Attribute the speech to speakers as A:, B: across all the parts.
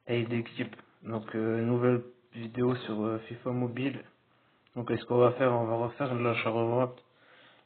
A: Hey d'équipe, donc nouvelle vidéo sur FIFA Mobile. Donc ce qu'on va faire, on va refaire l'achat-revente.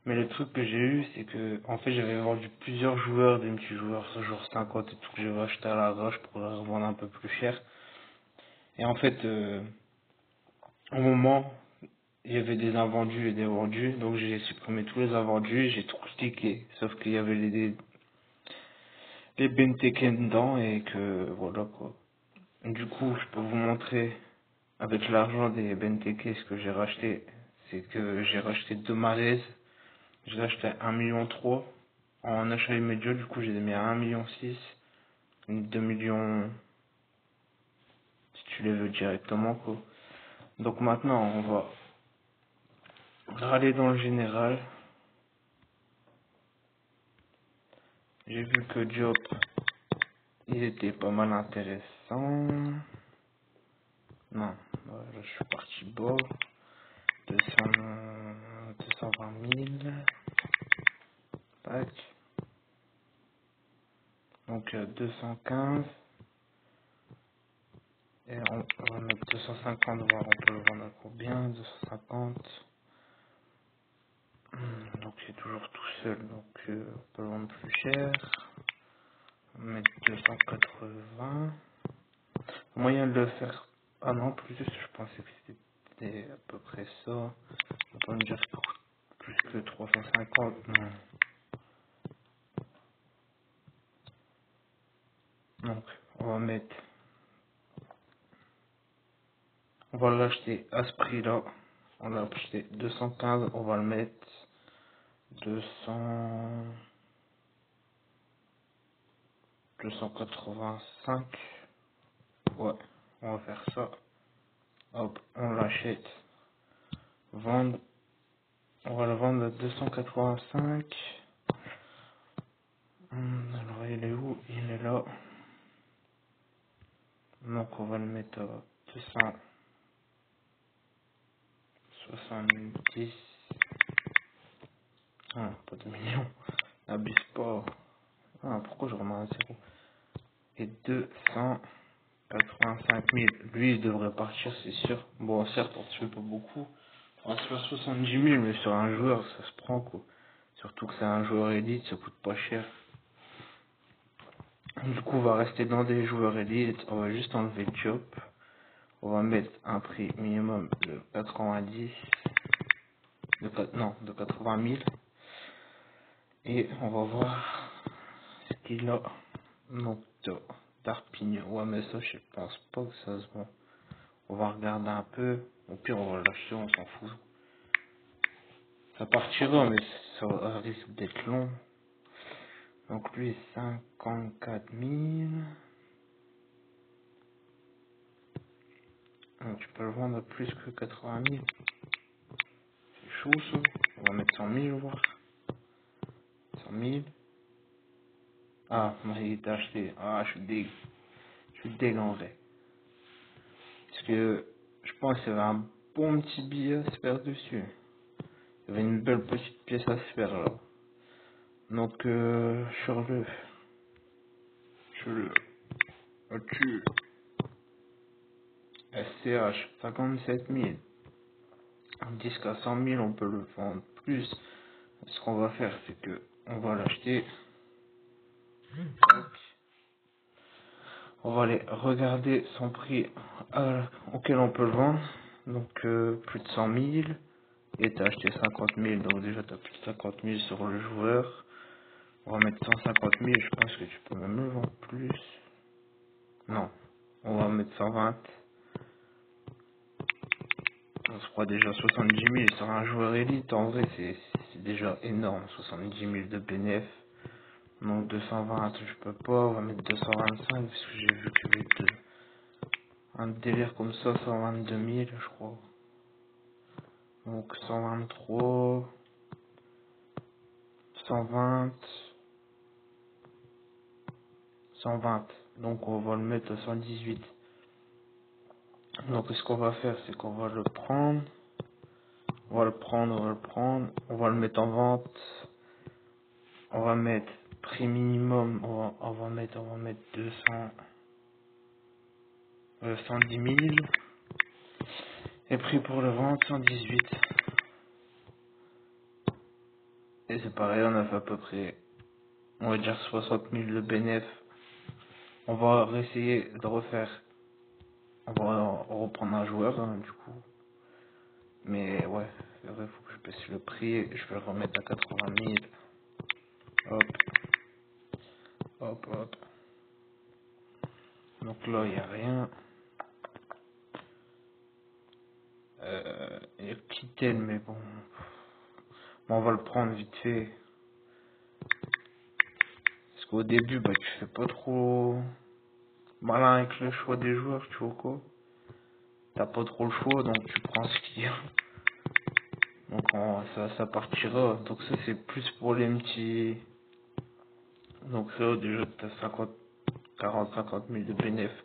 A: Mais le truc que j'ai eu, c'est que en fait j'avais vendu plusieurs joueurs, des petits joueurs, ce genre 50 et tout que j'avais acheté à la roche pour les revendre un peu plus cher. Et en fait, au moment, il y avait des invendus et des vendus, donc j'ai supprimé tous les invendus, j'ai tout cliqué, sauf qu'il y avait les Benteke dedans et que voilà quoi. Du coup, je peux vous montrer avec l'argent des Benteke ce que j'ai racheté. C'est que j'ai racheté deux malaises. J'ai acheté 1,3 million en achat immédiat. Du coup, j'ai mis à 1,6 million, 2 millions si tu les veux directement quoi. Donc maintenant, on va râler dans le général. J'ai vu que Diop, il était pas mal intéressant. Non, voilà, je suis parti bas. 200, 220 000. Tac. Donc 215. Et on va mettre 250, voir on peut le vendre à combien. 250. Donc c'est toujours tout seul, donc on peut le vendre plus cher. On va mettre 280. Moyen de le faire. Ah non, plus, je pensais que c'était à peu près ça. On peut me dire plus que 350, non. Donc on va mettre, on va l'acheter à ce prix-là. On l'a acheté 215, on va le mettre 200, 285. Ouais, on va faire ça. Hop, on l'achète. Vendre. On va le vendre à 285. Alors il est où? Il est là. Donc on va le mettre à 270. Ah, pas de millions. N'abuse pas. Ah, pourquoi je remets un zéro? Et 285 000. Lui, il devrait partir, c'est sûr. Bon, certes, on se fait pas beaucoup. On va se faire 70 000, mais sur un joueur, ça se prend, quoi. Surtout que c'est un joueur élite, ça coûte pas cher. Du coup, on va rester dans des joueurs élites. On va juste enlever le job. On va mettre un prix minimum de 90, non, de 80 000. Et on va voir ce qu'il a. Donc, Darpigno. Ouais, mais ça, je pense pas que ça se vend. On va regarder un peu. Au pire, on va l'acheter, on s'en fout. Ça partira, mais ça risque d'être long. Donc, lui, 54 000. Donc, tu peux le vendre à plus que 80 000. C'est chaud, ça. On va mettre 100 000, voir. 100 000. Ah, moi, il est acheté. Ah, je suis deg. Je suis deg en vrai. Parce que je pense qu'il y avait un bon petit billet à se faire dessus. Il y avait une belle petite pièce à se faire là. Donc, sur le là-dessus, SCH, 57 000. Un disque à 100 000, on peut le vendre plus. Ce qu'on va faire, c'est que on va l'acheter. On va aller regarder son prix auquel on peut le vendre. Donc, plus de 100 000. Et t'as acheté 50 000, donc déjà t'as plus de 50 000 sur le joueur. On va mettre 150 000, je pense que tu peux même le vendre plus. Non, on va mettre 120. On se croit déjà 70 000 sur un joueur élite. En vrai, c'est déjà énorme, 70 000 de bénéf. Donc 220, je peux pas. On va mettre 225 parce que j'ai vu qu'il y avait un délire comme ça, 122 000, je crois. Donc 123, 120, 120. Donc on va le mettre à 118. Donc ce qu'on va faire, c'est qu'on va le prendre. On va le prendre, on va le prendre. On va le mettre en vente. On va mettre prix minimum. On va mettre 200. 110 000. Et prix pour le vente 118. Et c'est pareil, on a fait à peu près, on va dire 60 000 de bénéf. On va essayer de refaire, on va reprendre un joueur du coup. Mais ouais, c'est vrai, faut que je baisse le prix. Je vais le remettre à 80 000. Hop, hop, hop. Donc là, il n'y a rien. Il y a Kittel, mais bon. Bon, on va le prendre vite fait. Parce qu'au début, bah, tu fais pas trop malin avec le choix des joueurs, tu vois quoi. T'as pas trop le choix, donc tu prends ce qu'il y a. Donc ça partira. Donc ça, c'est plus pour les petits. Donc ça, déjà, t'as 50 000 de bénéfices.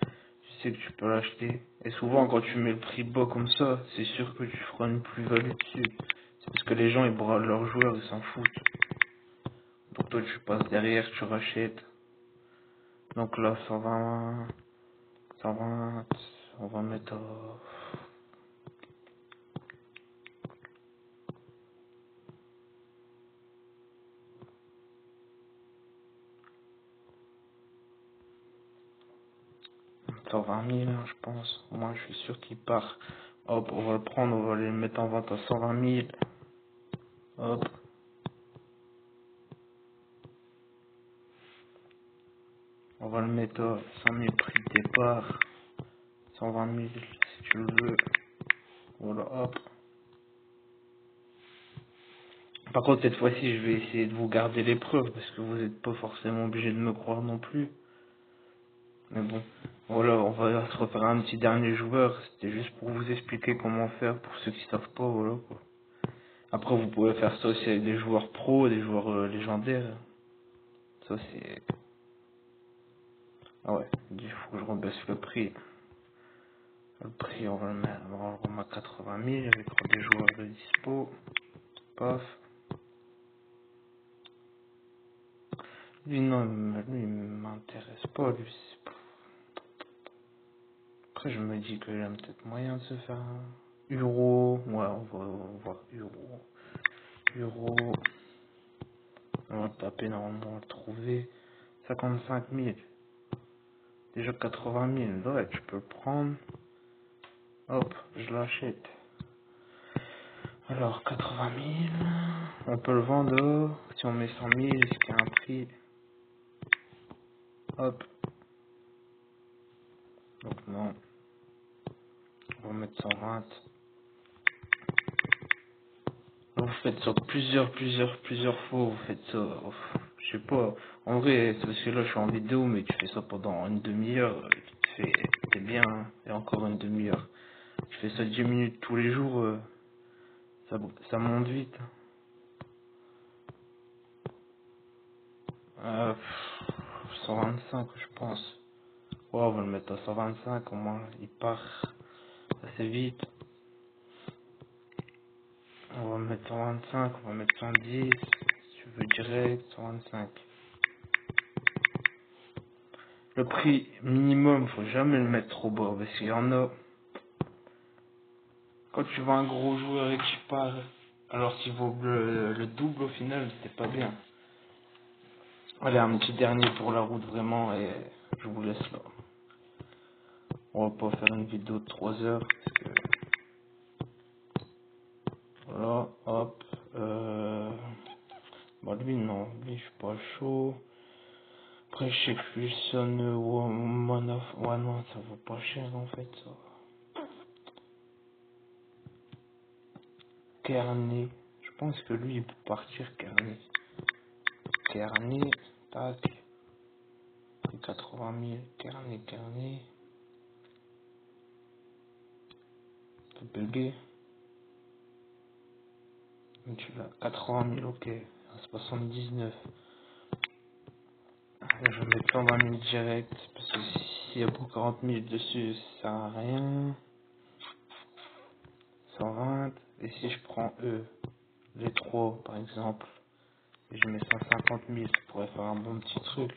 A: Tu sais que tu peux l'acheter. Et souvent, quand tu mets le prix bas comme ça, c'est sûr que tu feras une plus-value dessus. C'est parce que les gens, ils bradent leurs joueurs, ils s'en foutent. Donc toi, tu passes derrière, tu rachètes. Donc là, 120, 120, on va mettre à 120 000, hein, je pense. Moi, je suis sûr qu'il part. Hop, on va le prendre, on va le mettre en vente à 120 000. Hop, on va le mettre à 100 000 prix de départ. 120 000 si tu le veux. Voilà, hop. Par contre, cette fois-ci, je vais essayer de vous garder les preuves parce que vous n'êtes pas forcément obligé de me croire non plus. Mais bon, voilà, on va se refaire un petit dernier joueur. C'était juste pour vous expliquer comment faire pour ceux qui savent pas, voilà quoi. Après, vous pouvez faire ça aussi avec des joueurs pros, des joueurs légendaires. Ça, c'est... Ah ouais, il faut que je rebaisse le prix. Le prix, on va le mettre, on va le remettre à 80 000 avec des joueurs de dispo. Paf. Lui, non, lui, il m'intéresse pas, lui. Après, je me dis qu'il y a peut-être moyen de se faire un euro. Ouais, on va voir euro. Euro. On va taper, normalement, on va le trouver. 55 000. Déjà 80 000. Ouais, tu peux le prendre. Hop, je l'achète. Alors, 80 000. On peut le vendre. Si on met 100 000, est-ce qu'il y a un prix? Hop. Donc, non. On va mettre 120. Vous faites ça plusieurs fois, vous faites ça, je sais pas, en vrai, c'est parce que là je suis en vidéo, mais tu fais ça pendant une demi-heure, t'es bien, hein, et encore une demi-heure. Tu fais ça 10 minutes tous les jours, ça monte vite. 125 je pense. Ouais, on va le mettre à 125, au moins il part assez vite. On va mettre 125, on va mettre 110, si tu veux direct, 125. Le prix minimum, faut jamais le mettre trop bas, parce qu'il y en a, quand tu vois un gros joueur et que tu pars, alors qu'il vaut le double au final, c'est pas bien. Allez, un petit dernier pour la route vraiment, et je vous laisse là. On va pas faire une vidéo de 3 heures, parce que, voilà, hop, bah lui non, lui je suis pas chaud. Après je sais que Wilson, ouais non, ça vaut pas cher en fait, ça. Kearney. Je pense que lui, il peut partir Kearney. Kearney, tac. 80 000. Kearney. Tu peux bugger. Tu l'as. 80 000, ok. 79. Je vais mettre 120 000 direct. Parce que s'il y a pour 40 000 dessus, ça sert à rien. 120. Et si je prends eux, les trois par exemple, et je mets 150 000, ça pourrait faire un bon petit truc.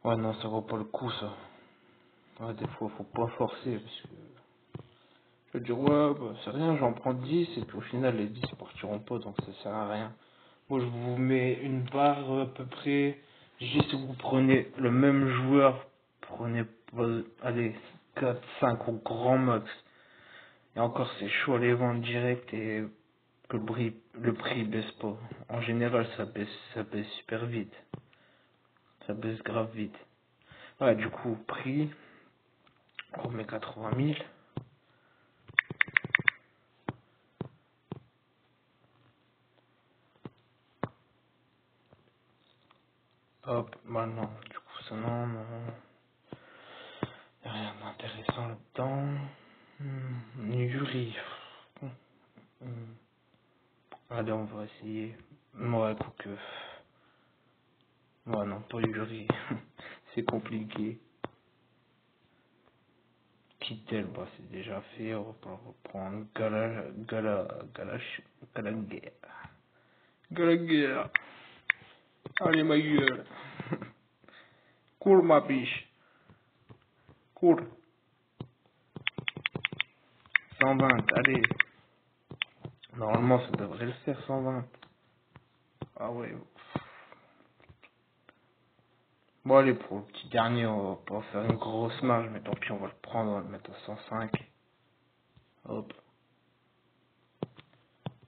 A: Ouais, non, ça vaut pas le coup, ça. Ouais, des fois, faut pas forcer, parce que... Je veux dire, ouais, bah, c'est rien, j'en prends 10 et puis au final, les 10 partiront pas, donc ça sert à rien. Moi, je vous mets une barre à peu près. Juste si vous prenez le même joueur, prenez, allez, 4 5 au grand max. Et encore, c'est chaud à les vendre direct et que le prix baisse pas. En général, ça baisse super vite. Ça baisse grave vite. Ouais, du coup, prix, on met 80 000. Hop, maintenant, du coup, ça non, non. Y a rien d'intéressant là-dedans. Yuri. Hmm. Allez, on va essayer. Ouais, quoique. Ouais, non, pas Yuri. C'est compliqué. Kittel, bah, c'est déjà fait. On va pas reprendre. Galaguerre. Galaguerre. Allez, ma gueule. Cours, ma biche. Cours. 120, allez. Normalement, ça devrait le faire, 120. Ah ouais. Bon, allez, pour le petit dernier, on va pas faire une grosse marge, mais tant pis, on va le prendre, on va le mettre à 105. Hop.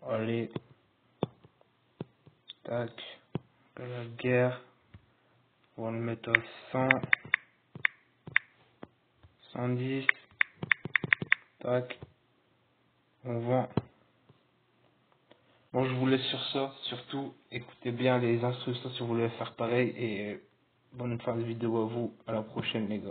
A: Allez. Tac. La guerre. On va le mettre à 100. 110. Tac. On vend. Bon, je vous laisse sur ça. Surtout, écoutez bien les instructions si vous voulez faire pareil. Et bonne fin de vidéo à vous. À la prochaine, les gars.